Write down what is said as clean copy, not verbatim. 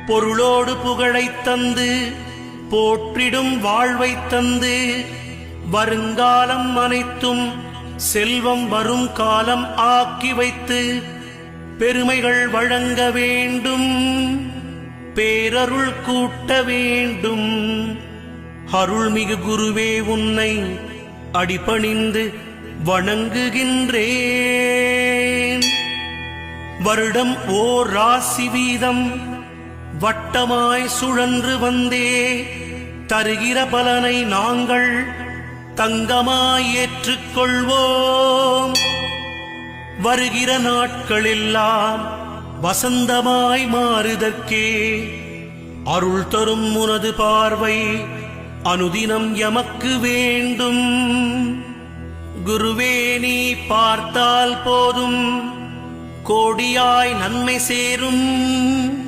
பொருளோடு புகழைத் தந்து போற்றிடும் வாழ்வைத் தந்து வருங்காலம் அனைத்தும் செல்வம் வரும் காலம் ஆக்கி வைத்து பெருமைகள் வழங்க வேண்டும், பேரருள் கூட்ட வேண்டும். அருள்மிகு குருவே உன்னை அடிபணிந்து வணங்குகின்றேன். வருடம் ஓர் ராசி வீதம் வட்டமாய் சுழன்று வந்தே தருகிற பலனை நாங்கள் தங்கமாய் ஏற்றுக்கொள்வோம். வருகிற நாட்களெல்லாம் வசந்தமாய் மாறுதற்கே அருள் தரும் உனது பார்வை அனுதினம் எமக்கு வேண்டும். குருவே நீ பார்த்தால் போதும் கோடியாய் நன்மை சேரும்.